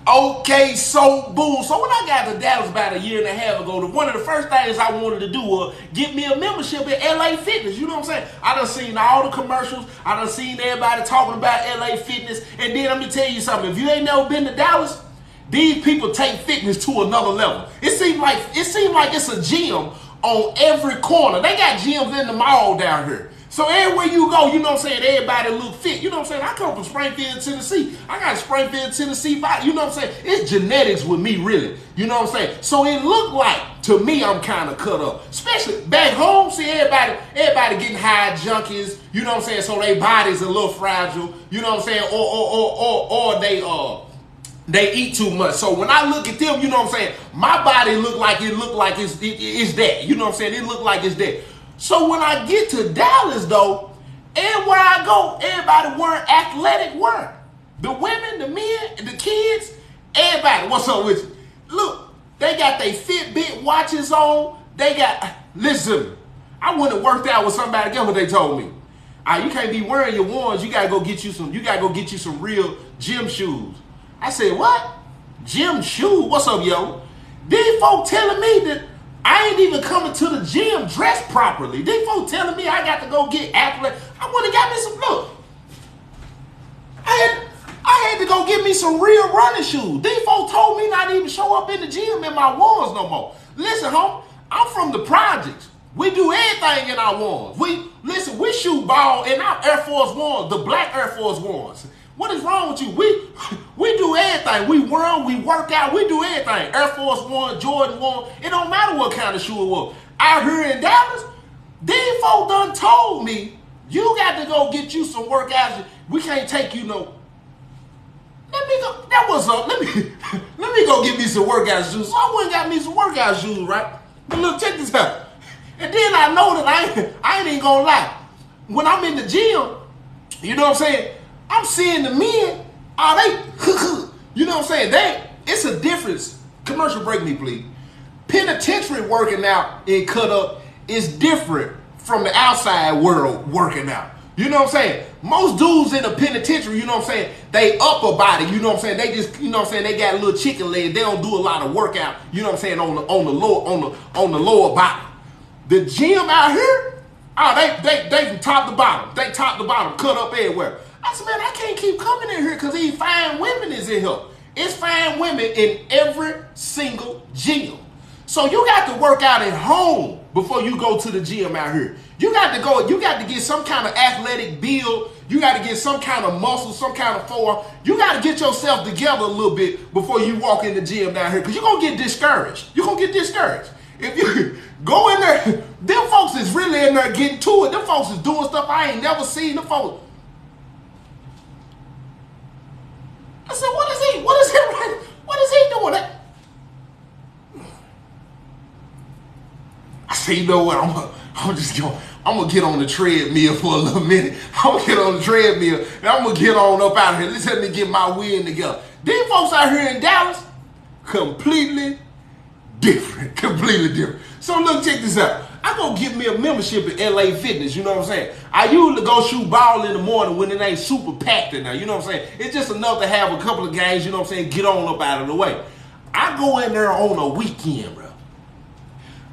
Okay, so boom. So when I got to Dallas about a year and a half ago, one of the first things I wanted to do was get me a membership at LA Fitness. You know what I'm saying? I done seen all the commercials. I done seen everybody talking about LA Fitness. And then let me tell you something. If you ain't never been to Dallas, these people take fitness to another level. It seems like it's a gym on every corner. They got gyms in the mall down here. So everywhere you go, you know what I'm saying, everybody look fit. You know what I'm saying? I come from Springfield, Tennessee. I got a Springfield, Tennessee body. You know what I'm saying? It's genetics with me, really. You know what I'm saying? So it looked like, to me, I'm kind of cut up. Especially back home, see everybody getting high junkies. You know what I'm saying? So their body's a little fragile. You know what I'm saying? Or they eat too much. So when I look at them, you know what I'm saying, my body look like it's that. You know what I'm saying? It look like it's that. So when I get to Dallas, though, everywhere I go, everybody wearing athletic wear. The women, the men, the kids, everybody. What's up with you? Look, they got their Fitbit watches on. They got, listen, I went and worked out with somebody. Guess what they told me? You can't be wearing your ones. You gotta go get you some real gym shoes. I said, what? Gym shoes? What's up, yo? These folk telling me that I ain't even coming to the gym dressed properly. These folks telling me I got to go get athletic. I went and got me some, look. I had to go get me some real running shoes. These folks told me not to even show up in the gym in my ones no more. Listen, home, I'm from the projects. We do everything in our ones. We shoot ball in our Air Force Ones, the black Air Force Ones. What is wrong with you? We do everything. We run, we work out, we do everything. Air Force One, Jordan 1. It don't matter what kind of shoe it was. Out here in Dallas, these folks done told me, you got to go get you some workouts. We can't take you no. Let me go. That was up. Let me go get me some workout shoes. So I went and got me some workout shoes, right? But look, check this out. And then I know that I ain't even gonna lie. When I'm in the gym, you know what I'm saying? I'm seeing the men, you know what I'm saying? It's a difference. Commercial break me, please. Penitentiary working out and cut up is different from the outside world working out. You know what I'm saying? Most dudes in the penitentiary, you know what I'm saying, they upper body, you know what I'm saying? They just, you know what I'm saying, they got a little chicken leg. They don't do a lot of workout, you know what I'm saying, on the lower body. The gym out here, they from top to bottom. They top to bottom, cut up everywhere. I said, man, I can't keep coming in here because these fine women is in here. It's fine women in every single gym. So you got to work out at home before you go to the gym out here. You got to get some kind of athletic build. You got to get some kind of muscle, some kind of form. You got to get yourself together a little bit before you walk in the gym down here because you're going to get discouraged. You're going to get discouraged. If you go in there, them folks is really in there getting to it. Them folks is doing stuff I ain't never seen. Them folks. I said, what is he doing? I said, you know what? I'm gonna get on the treadmill for a little minute. I'm gonna get on the treadmill and I'm gonna get on up out of here. Let me get my wind together. These folks out here in Dallas, completely different. So look, check this out. I go get me a membership at LA Fitness, you know what I'm saying? I usually go shoot ball in the morning when it ain't super packed in there, you know what I'm saying? It's just enough to have a couple of games, you know what I'm saying, get on up out of the way. I go in there on a weekend, bro.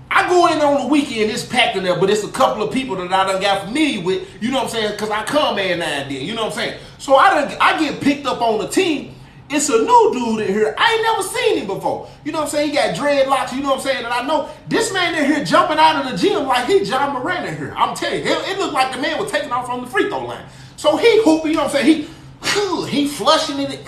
I go in there on the weekend, it's packed in there, but it's a couple of people that I done got familiar with, you know what I'm saying, because I come every now and then, you know what I'm saying? So I get picked up on the team. It's a new dude in here. I ain't never seen him before. You know what I'm saying? He got dreadlocks, you know what I'm saying? And I know this man in here jumping out of the gym like he John Moran in here. I'm telling you, it looked like the man was taking off from the free throw line. So he hooping, you know what I'm saying? He flushing it.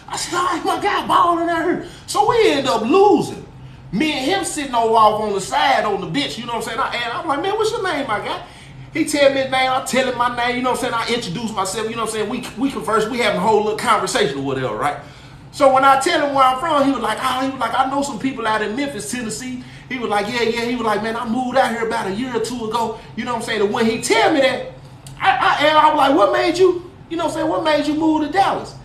I said, oh my God, balling out here. So we end up losing. Me and him sitting off on the side on the bench, you know what I'm saying? And I'm like, man, what's your name, my guy? He tell me his name, I tell him my name, you know what I'm saying? I introduce myself, you know what I'm saying? We converse, we having a whole little conversation or whatever, right? So when I tell him where I'm from, he was like, I know some people out in Memphis, Tennessee. He was like, yeah. He was like, man, I moved out here about a year or two ago. You know what I'm saying? And when he tell me that, I was like, what made you, you know what I'm saying? What made you move to Dallas?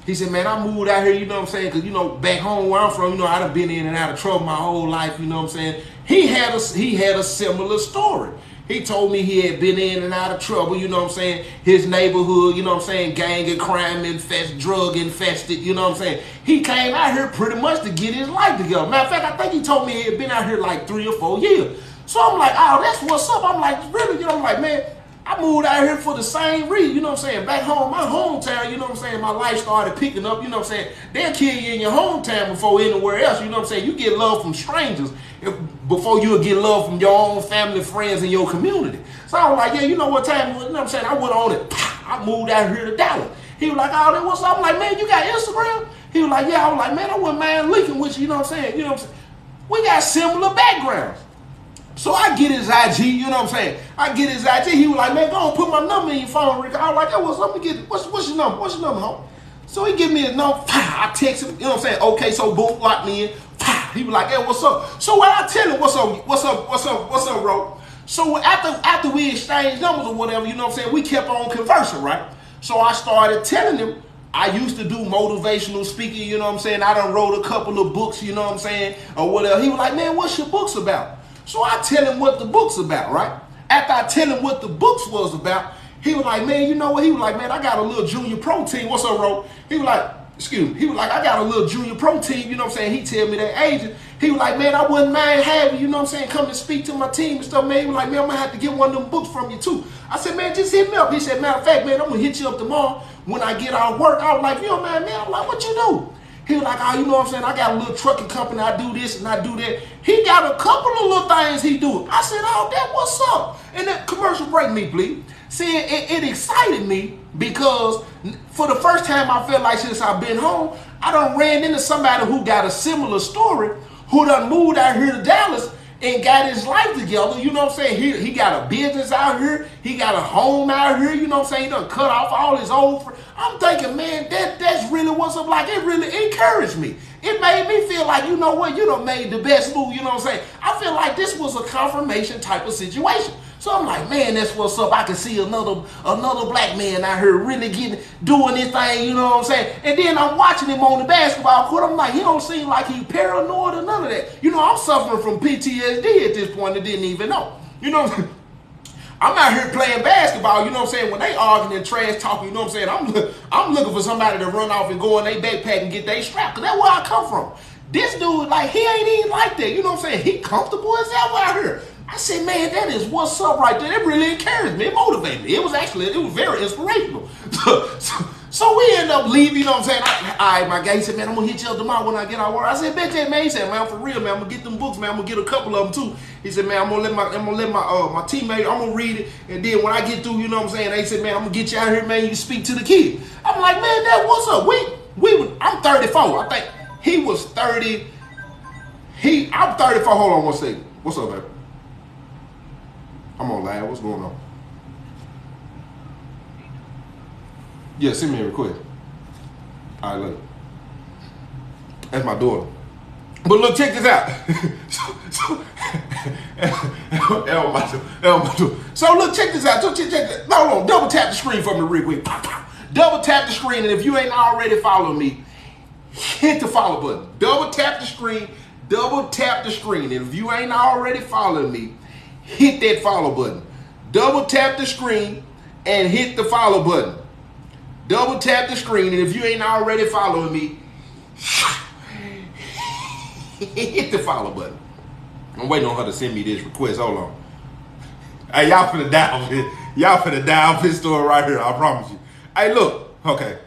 He said, man, I moved out here, you know what I'm saying? Because, you know, back home where I'm from, you know, I done been in and out of trouble my whole life, you know what I'm saying? He had a similar story. He told me he had been in and out of trouble, you know what I'm saying? His neighborhood, you know what I'm saying? Gang and crime infested, drug infested, you know what I'm saying? He came out here pretty much to get his life together. Matter of fact, I think he told me he had been out here like 3 or 4 years. So I'm like, oh, that's what's up. I'm like, really? You know, I'm like, man, I moved out here for the same reason, you know what I'm saying? Back home, my hometown, you know what I'm saying? My life started picking up, you know what I'm saying? They'll kill you in your hometown before anywhere else, you know what I'm saying? You get love from strangers before you'll get love from your own family, friends, and your community. So I was like, yeah, you know what time it was? You know what I'm saying? I went on it. I moved out here to Dallas. He was like, oh, that what's up? I'm like, man, you got Instagram? He was like, yeah. I was like, man, I wouldn't mind linking with you, you know what I'm saying? You know what I'm saying? We got similar backgrounds. So I get his IG, you know what I'm saying? I get his IG. He was like, man, go on, put my number in your phone, Rick. I was like, hey, what's up? What's your number? What's your number, homie? So he give me his number. I text him, you know what I'm saying? Okay, so boom, lock me in. He was like, hey, what's up? So when I tell him, what's up, bro? So after we exchanged numbers or whatever, you know what I'm saying? We kept on conversing, right? So I started telling him, I used to do motivational speaking, you know what I'm saying? I done wrote a couple of books, you know what I'm saying? Or whatever. He was like, man, what's your books about? So I tell him what the book's about, right? After I tell him what the books was about, he was like, man, you know what? He was like, man, I got a little junior pro team. What's up, bro? He was like, excuse me. He was like, I got a little junior pro team, you know what I'm saying? He tell me that agent. He was like, man, I wouldn't mind having, you know what I'm saying, come and speak to my team and stuff, man. He was like, man, I'm going to have to get one of them books from you, too. I said, man, just hit me up. He said, matter of fact, man, I'm going to hit you up tomorrow when I get out of work. I was like, you know, man, I'm like, what you do? He was like, oh, you know what I'm saying? I got a little trucking company. I do this and I do that. He got a couple of little things he do. I said, oh, that what's up? And that commercial break me, please. See, it excited me because for the first time I felt like since I've been home, I done ran into somebody who got a similar story, who done moved out here to Dallas and got his life together. You know what I'm saying? He got a business out here. He got a home out here. You know what I'm saying? He done cut off all his old friends. I'm thinking, man, that's really what's up. Like, it really encouraged me. It made me feel like, you know what? You done made the best move. You know what I'm saying? I feel like this was a confirmation type of situation. So I'm like, man, that's what's up. I can see another black man out here really doing this thing, you know what I'm saying? And then I'm watching him on the basketball court. I'm like, he don't seem like he paranoid or none of that. You know, I'm suffering from PTSD at this point and didn't even know. You know, I'm out here playing basketball, you know what I'm saying? When they arguing and trash talking, you know what I'm saying? I'm looking for somebody to run off and go in their backpack and get their strap, because that's where I come from. This dude, like, he ain't even like that, you know what I'm saying? He comfortable as hell out here. I said, man, that is what's up right there. It really encouraged me. It motivated me. It was very inspirational. So we end up leaving, you know what I'm saying? All right, my guy, he said, man, I'm going to hit you up tomorrow when I get out of work. I said, bet that, man. He said, man, for real, man, I'm going to get them books, man. I'm going to get a couple of them, too. He said, man, I'm going to let my teammate, I'm going to read it. And then when I get through, you know what I'm saying? They said, man, I'm going to get you out here, man. You can speak to the kid. I'm like, man, that what's up? I'm 34. I think he was 30. I'm 34. Hold on one second. What's up, baby? I'm on live. What's going on? Yeah, send me a request. All right, look. That's my daughter. But look, check this out. So look, check this out. Check this. No, hold on. Double tap the screen for me real quick. Double tap the screen, and if you ain't already following me, hit the follow button. Double tap the screen. Double tap the screen, and if you ain't already following me, hit that follow button. Double tap the screen and hit the follow button. Double tap the screen, and if you ain't already following me, hit the follow button. I'm waiting on her to send me this request. Hold on. Hey, y'all finna die this. Y'all finna die off this story right here. I promise you. Hey, look. Okay.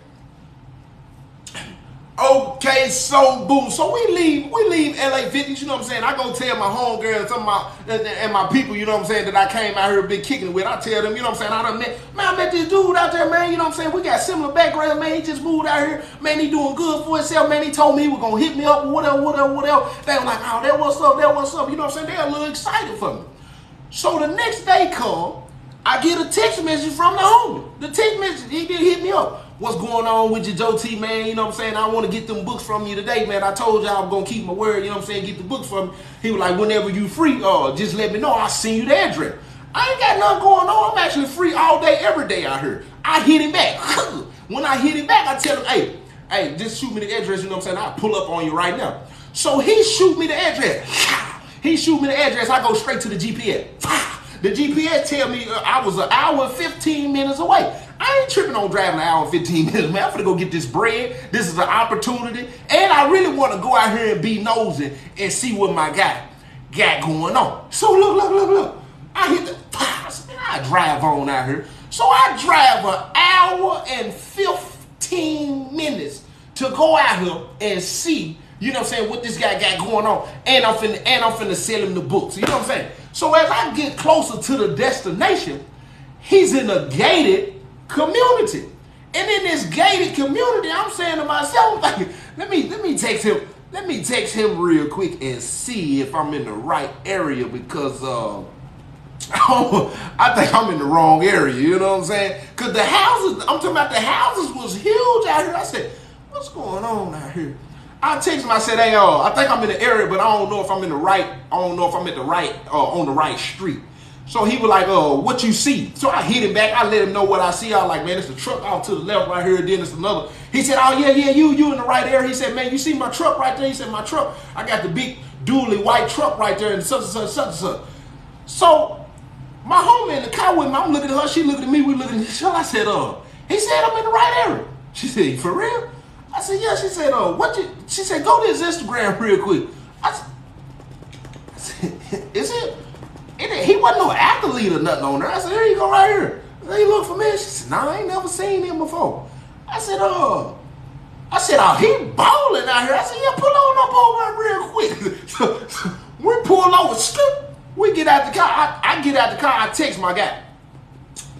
Okay, so boom. So we leave LA 50s, you know what I'm saying? I go tell my homegirl and my people, you know what I'm saying, that I came out here been kicking with. I tell them, you know what I'm saying, I met this dude out there, man, you know what I'm saying? We got similar background, man. He just moved out here. Man, he doing good for himself, man. He told me he was gonna hit me up, whatever. They were like, oh, that what's up, you know what I'm saying? They're a little excited for me. So the next day come, I get a text message from the homie. The text message, he did hit me up. What's going on with your Joe T, man? You know what I'm saying? I want to get them books from you today, man. I told you I was going to keep my word, you know what I'm saying? Get the books from me. He was like, whenever you free, just let me know. I'll send you the address. I ain't got nothing going on. I'm actually free all day, every day out here. I hit him back. When I hit him back, I tell him, hey, just shoot me the address, you know what I'm saying? I'll pull up on you right now. So he shoot me the address. He shoot me the address. I go straight to the GPS. The GPS tell me I was an hour and 15 minutes away. I ain't tripping on driving an hour and 15 minutes, man. I'm finna go get this bread. This is an opportunity. And I really want to go out here and be nosy and see what my guy got going on. So look. I hit the pass. I drive on out here. So I drive an hour and 15 minutes to go out here and see, you know what I'm saying, what this guy got going on. And I'm finna sell him the books. You know what I'm saying? So as I get closer to the destination, he's in a gated community. And in this gated community, I'm saying to myself, like, let me text him. Let me text him real quick and see if I'm in the right area, because I think I'm in the wrong area, you know what I'm saying? Because the houses, I'm talking about the houses was huge out here. I said, what's going on out here? I texted him, I said, hey, I think I'm in the area, but I don't know if I'm in the right, on the right street. So he was like, what you see? So I hit him back. I let him know what I see. I was like, man, it's a truck out to the left right here. Then it's another. He said, oh, yeah, you in the right area. He said, man, you see my truck right there? He said, my truck. I got the big dually white truck right there and such and such. So my homie in the car with me, I'm looking at her. She looking at me. We looking at each other. I said, he said, I'm in the right area. She said, for real? I said, yeah. She said, she said, go to his Instagram real quick. I said, is it? He wasn't no athlete or nothing on there. I said, here you go right here. I said, he look familiar. She said, nah, I ain't never seen him before. I said, he balling out here. I said, yeah, pull on up over real quick. So we pull over, we get out the car. I get out the car, I text my guy.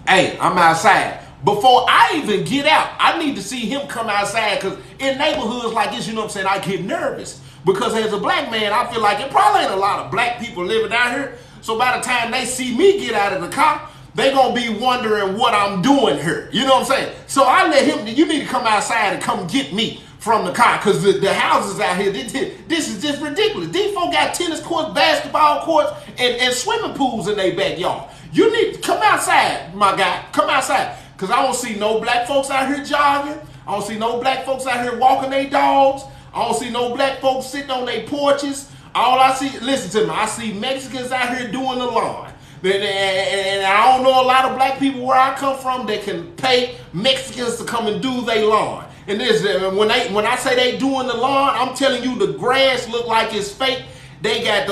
Hey, I'm outside. Before I even get out, I need to see him come outside, because in neighborhoods like this, you know what I'm saying, I get nervous. Because as a black man, I feel like it probably ain't a lot of black people living out here. So by the time they see me get out of the car, they gonna be wondering what I'm doing here. You know what I'm saying? So I let him, you need to come outside and come get me from the car, because the houses out here, this is just ridiculous. These folk got tennis courts, basketball courts, and swimming pools in their backyard. You need to come outside, my guy. Come outside. Because I don't see no black folks out here jogging. I don't see no black folks out here walking their dogs. I don't see no black folks sitting on their porches. All I see, listen to me, I see Mexicans out here doing the lawn. And I don't know a lot of black people where I come from that can pay Mexicans to come and do their lawn. And this, when I say they doing the lawn, I'm telling you, the grass look like it's fake. They got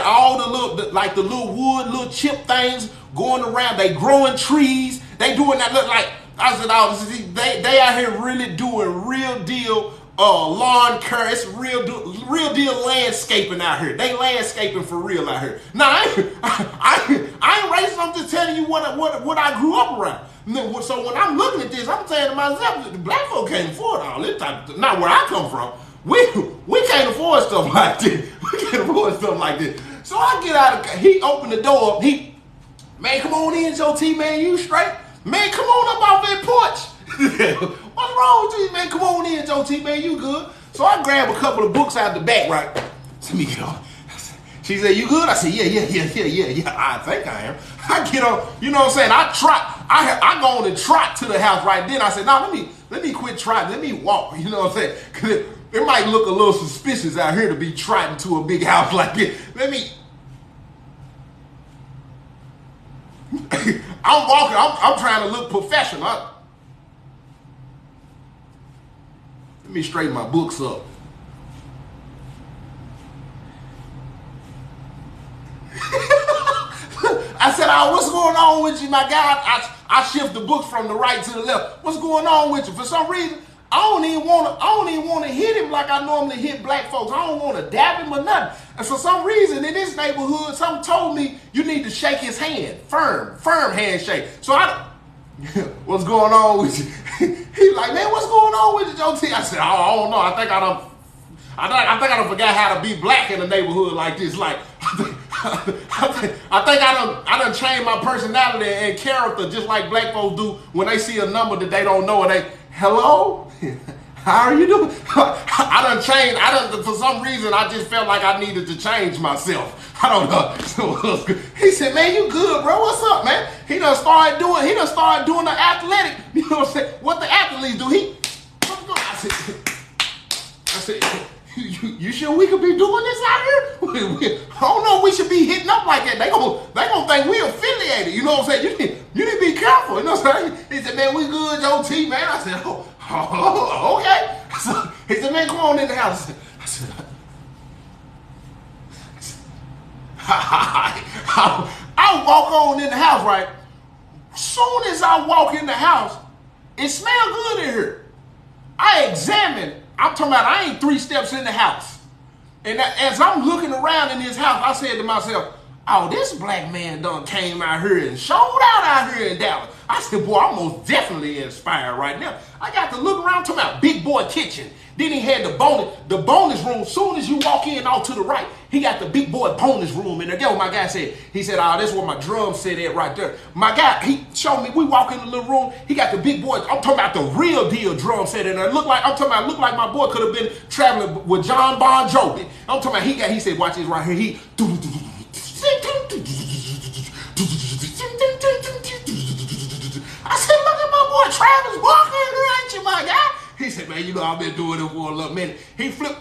all the little wood, little chip things going around. They growing trees. They doing that look like, I said, they out here really doing real deal lawn care. It's real deal landscaping out here. They landscaping for real out here. Now I ain't racist. I'm just telling you what I grew up around. So when I'm looking at this, I'm saying to myself, the black folk can't afford all this type of, not where I come from. We can't afford stuff like this. We can't afford stuff like this. So I get out of, he opened the door up. Man, come on in, Joe T, man, you straight? Man, come on up off that porch. What's wrong with you, man? Come on in, Joe T, man, you good? So I grab a couple of books out the back, right? Let me get on. She said, you good? I said, yeah, I think I am. I get on, you know what I'm saying? I go on and trot to the house right then. I said, nah, let me quit trotting. Let me walk, you know what I'm saying? Because it might look a little suspicious out here to be trotting to a big house like this. I'm walking, I'm trying to look professional. Let me straighten my books up. I said, what's going on with you, my guy? I shift the books from the right to the left. What's going on with you? For some reason, I don't even want to hit him like I normally hit black folks. I don't want to dab him or nothing. And for some reason, in this neighborhood, something told me you need to shake his hand. Firm handshake. So what's going on with you? He's like, man, what's going on with you, Joe T? I said, I don't know. I think I done forgot how to be black in a neighborhood like this. Like, I think I done changed my personality and character just like black folks do when they see a number that they don't know and they, hello? How are you doing? I done changed. For some reason, I just felt like I needed to change myself. I don't know. So he said, man, you good, bro? What's up, man? He done started doing the athletic. You know what I'm saying? What the athletes do? I said, You sure we could be doing this out here? I don't know if we should be hitting up like that. They gonna think we affiliated. You know what I'm saying? You need to be careful. You know what I'm saying? He said, man, we good, OT, man. I said, oh okay. So he said, man, come on in the house. I said, I walk on in the house, right? Soon as I walk in the house, it smells good in here. I examine. I'm talking about I ain't 3 steps in the house. And as I'm looking around in this house, I said to myself, oh, this black man done came out here and showed out here in Dallas. I said, boy, I'm most definitely inspired right now. I got to look around, talking about big boy kitchen. Then he had the bonus room. Soon as you walk in off to the right, he got the big boy bonus room in there. That's what my guy said. He said, oh, that's where my drum set at right there. My guy, he showed me, we walk in the little room, he got the big boy, I'm talking about the real deal drum set in there. Look like my boy could have been traveling with John Bon Jovi. I'm talking about, he said, watch this right here. He, I said, look at my boy Travis Walker in here, ain't you, my guy? He said, man, you know I've been doing it for a little minute. He flipped.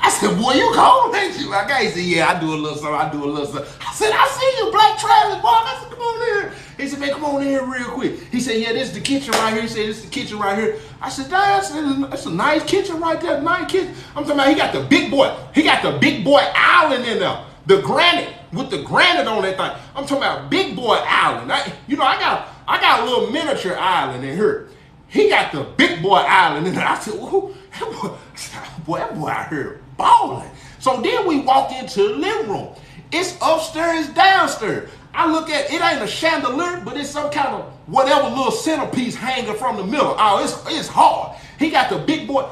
I said, boy, you cold, ain't you? My guy said, yeah, I do a little something. I said, I see you, Black Travis Walker. I said, come on in here. He said, man, come on in here real quick. He said, yeah, this is the kitchen right here. He said, this is the kitchen right here. I said, that's a nice kitchen right there, nice kitchen. I'm talking about, he got the big boy island in there. The granite, with the granite on that thing. I'm talking about big boy island. I got a little miniature island in here. He got the big boy island in there. I said, ooh, that boy out here balling. So then we walked into the living room. It's upstairs, downstairs. I look at it, ain't a chandelier, but it's some kind of whatever little centerpiece hanging from the middle. Oh, it's hard. He got the big boy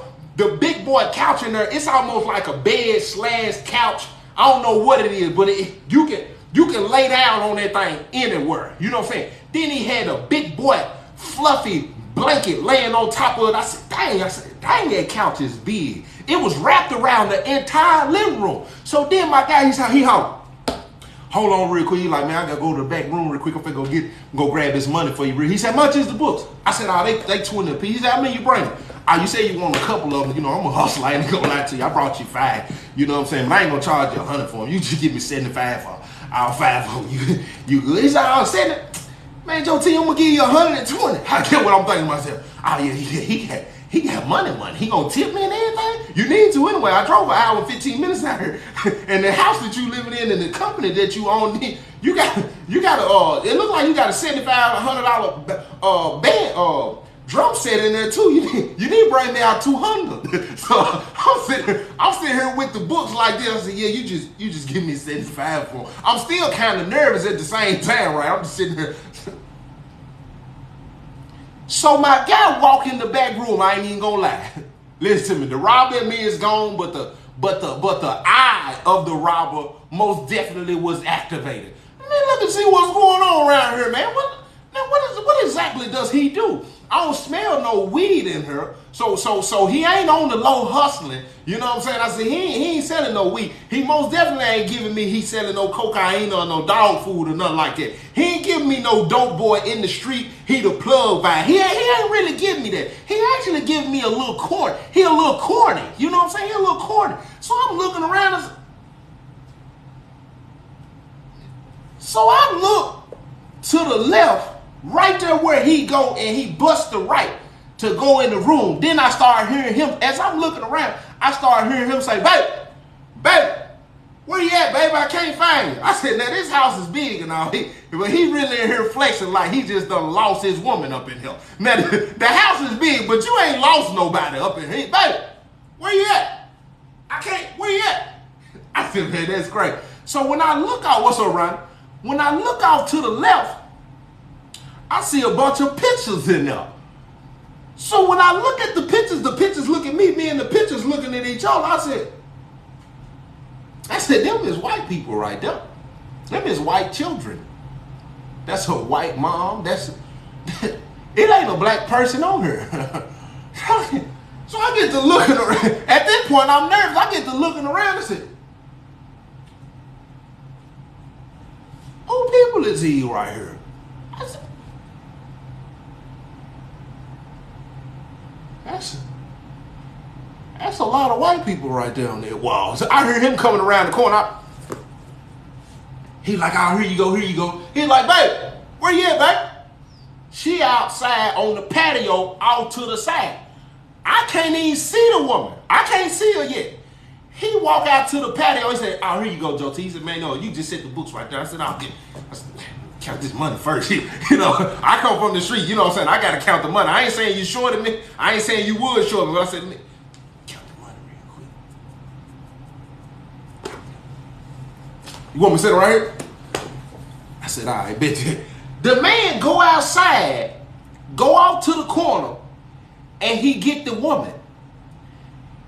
couch in there. It's almost like a bed / couch. I don't know what it is, but you can lay down on that thing anywhere. You know what I'm saying? Then he had a big boy fluffy blanket laying on top of it. I said, dang, that couch is big. It was wrapped around the entire living room. So then my guy, he hollered, hold on real quick. He like, man, I gotta go to the back room real quick. I'm finna go grab this money for you. He said, how much is the books? I said, oh, they 20 a piece. He said, how many you bring? Oh, you say you want a couple of them. You know, I'm a hustler. I ain't gonna lie to you. I brought you 5. You know what I'm saying? But I ain't gonna charge you 100 for them. You just give me 75 for all 5 of them. You good? He said, oh, 70. Man, Joe T, I'm gonna give you 120. I get what I'm thinking to myself. Oh yeah, he got money. He gonna tip me and everything? You need to anyway. I drove an hour and 15 minutes out here. And the house that you living in and the company that you own, you got it look like you got a $75, $100 band drum set in there too. You need to bring me out 200. So I'm sitting here with the books like this. I said, yeah, you just give me 75 for them. I'm still kind of nervous at the same time, right? I'm just sitting here. So my guy walk in the back room. I ain't even gonna lie. Listen to me. The robber in me is gone, but the eye of the robber most definitely was activated. Man, let me see what's going on around here, man. What exactly does he do? I don't smell no weed in here. So he ain't on the low hustling. You know what I'm saying? I said, he ain't selling no weed. He most definitely ain't giving me, he selling no cocaine or no dog food or nothing like that. He ain't giving me no dope boy in the street. He the plug vibe. He ain't really giving me that. He actually giving me a little corny. He a little corny. You know what I'm saying? He a little corny. So I'm looking around. So I look to the left, right there where he go, and he busts the right to go in the room. Then I start hearing him, as I'm looking around, I start hearing him say, baby, where you at, baby? I can't find you. I said, now this house is big and all, but he really in here flexing like he just done lost his woman up in here. Now the house is big, but you ain't lost nobody up in here. Baby, where you at? Where you at? I said, man, that's great. So when I look out, what's up, Ron? When I look out to the left, I see a bunch of pictures in there. So when I look at the pictures look at me and the pictures looking at each other. I said, them is white people right there. Them is white children. That's a white mom. It ain't a black person on here. So I get to looking around. At this point, I'm nervous. I get to looking around and say, who people is he right here? That's a lot of white people right there on that wall. So I heard him coming around the corner. He's like, oh, here you go, here you go. He's like, babe, where you at, babe? She outside on the patio out to the side. I can't even see the woman. I can't see her yet. He walked out to the patio. He said, oh, here you go, Joe T. He said, man, no, you just set the books right there. I said, count this money first. You know, I come from the street, you know what I'm saying? I got to count the money. I ain't saying you shorted me. I ain't saying you would short me. But I said, count the money real quick. You want me to sit right here? I said, all right, bitch. The man go outside, go out to the corner, and he get the woman.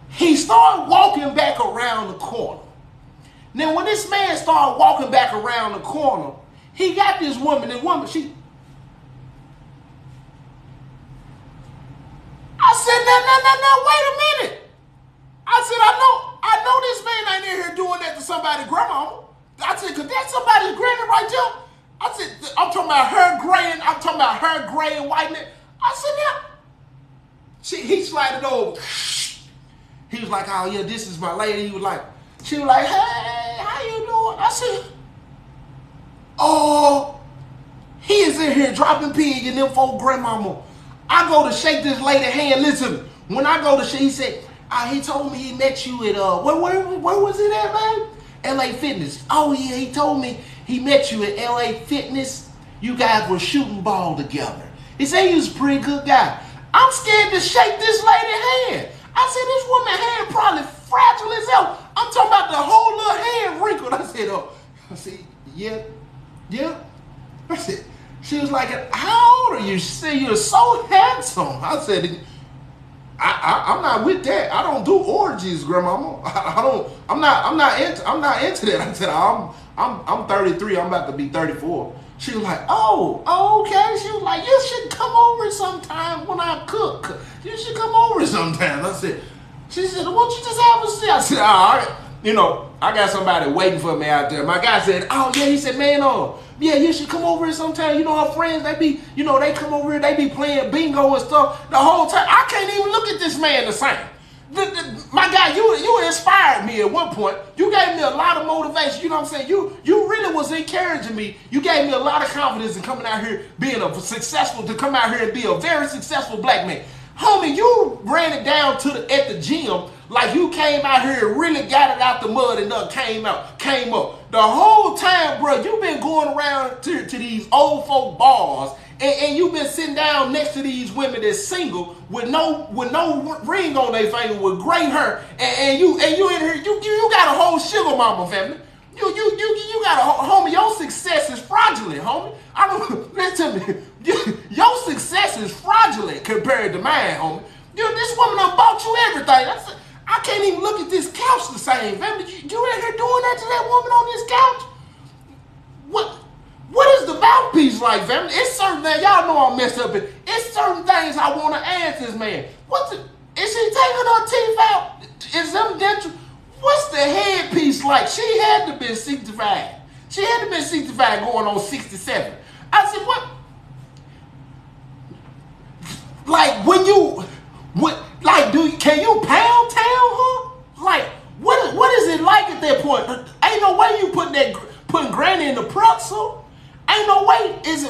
He started walking back around the corner. Now, when this man started walking back around the corner, he got this woman. This woman, I said, no, wait a minute. I said, I know this man ain't in here doing that to somebody's grandma. I said, because that's somebody's granny right there. I said, I'm talking about her gray and white. I said, yeah. He slided over. He was like, oh yeah, this is my lady. She was like, hey, how you doing? I said, oh, he is in here dropping pig and them folk grandmama. I go to shake this lady hand. Listen, when I go to shake, he said, he told me he met you at where was it at, man? LA Fitness. Oh yeah, he told me he met you at LA Fitness. You guys were shooting ball together. He said he was a pretty good guy. I'm scared to shake this lady's hand. I said, this woman's hand probably fragile as hell. I'm talking about the whole little hand wrinkled. I said, yeah. I said, she was like, how old are you? She said, you're so handsome. I said, I'm not with that. I don't do orgies, grandmama. I'm not into that. I said, I'm 33. I'm about to be 34. She was like, oh, okay. She was like, you should come over sometime when I cook. You should come over sometime. She said, won't you just have a seat? I said, all right. You know, I got somebody waiting for me out there. My guy said, oh yeah. He said, man, yeah, you should come over here sometime. You know, our friends, they come over here, they be playing bingo and stuff the whole time. I can't even look at this man the same. My guy, you inspired me at one point. You gave me a lot of motivation. You know what I'm saying? You really was encouraging me. You gave me a lot of confidence in coming out here, to come out here and be a very successful black man. Homie, you ran it down at the gym like you came out here and really got it out the mud and came up. The whole time, bro, you been going around to these old folk bars and you've been sitting down next to these women that's single with no ring on their finger with gray hair and you in here, you got a whole sugar mama family. You got a homie, your success is fraudulent, homie. Listen to me. Your success is fraudulent compared to mine, homie. This woman done bought you everything. I can't even look at this couch the same, family. You in here doing that to that woman on this couch? What is the mouthpiece like, family? It's certain things, y'all know I'm messed up in. It's certain things I want to ask this man. Is she taking her teeth out? Is them dental? What's the headpiece like? She had to be 65. She had to be 65 going on 67. I said, what? Like, can you pound town her? Like, what is it like at that point? Ain't no way you putting granny in the pretzel. Ain't no way. Is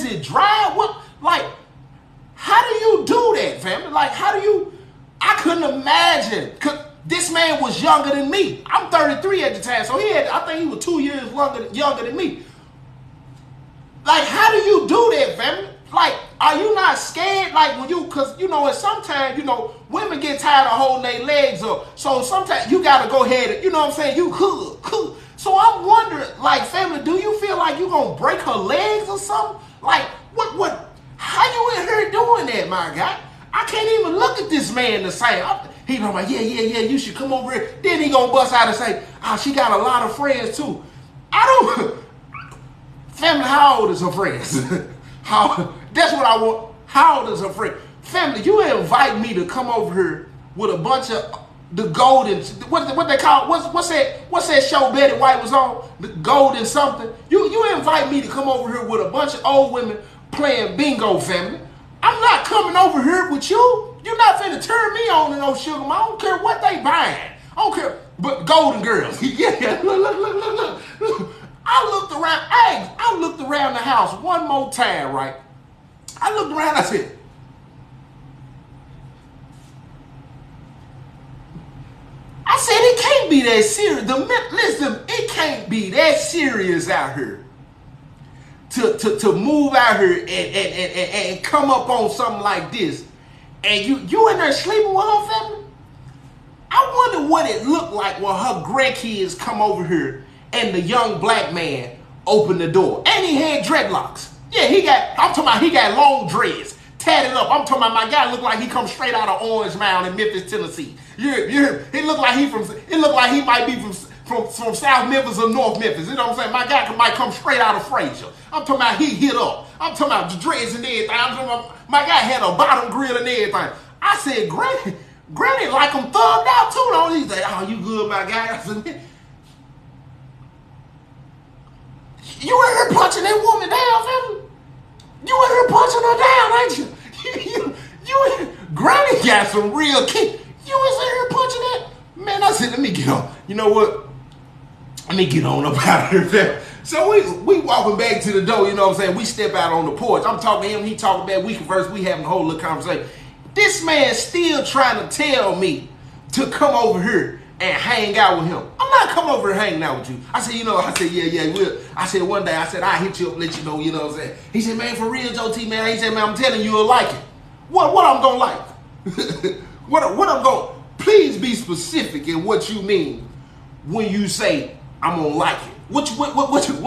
it dry? How do you do that, family? Like, I couldn't imagine. This man was younger than me. I'm 33 at the time, so I think he was 2 years younger than me. Like, how do you do that, family? Like, are you not scared? Like, because, and sometimes, women get tired of holding their legs up. So sometimes you got to go ahead and, you know what I'm saying? You could. So I'm wondering, like, family, do you feel like you going to break her legs or something? Like, how you in here doing that, my guy? I can't even look at this man the same. He gonna like, yeah, you should come over here. Then he gonna bust out and say, she got a lot of friends too. Family, how old is her friends? That's what I want. How old is her friend? Family, you invite me to come over here with a bunch of the golden, what they call, what's that show Betty White was on? The golden something. You invite me to come over here with a bunch of old women playing bingo, family. I'm not coming over here with you. You're not finna turn me on to no sugar mama. I don't care what they buying. I don't care. But Golden Girls. Yeah, look. I looked around the house one more time, right? I looked around, I said, it can't be that serious. Listen, it can't be that serious out here to move out here and come up on something like this. And you in there sleeping with her family? I wonder what it looked like when her grandkids come over here and the young black man opened the door. And he had dreadlocks. Yeah, I'm talking about he got long dreads, tatted up. I'm talking about my guy looked like he come straight out of Orange Mound in Memphis, Tennessee. It looked like he might be from South Memphis or North Memphis. You know what I'm saying? My guy might come straight out of Frazier. I'm talking about he hit up. I'm talking about the dreads and everything. I'm talking about my guy had a bottom grill and everything. I said, Granny like him thugged out too. Don't he? He's like, oh, you good, my guy? I said, you in here punching that woman down, family? You in here punching her down, ain't you? Granny got some real kick. You was in here punching that? Man, I said, let me get on. You know what? Let me get on up out of here. So we walking back to the door, you know what I'm saying? We step out on the porch. I'm talking to him, he talking back, we converse, we having a whole little conversation. This man still trying to tell me to come over here and hang out with him. I'm not coming over here hanging out with you. I said, yeah, we'll. I said, one day, I'll hit you up, let you know, you know what I'm saying? He said, man, for real, Joe T, man. He said, man, I'm telling you, you'll like it. What I'm gonna like? what I'm gonna, please be specific in what you mean when you say I'm gonna like it. What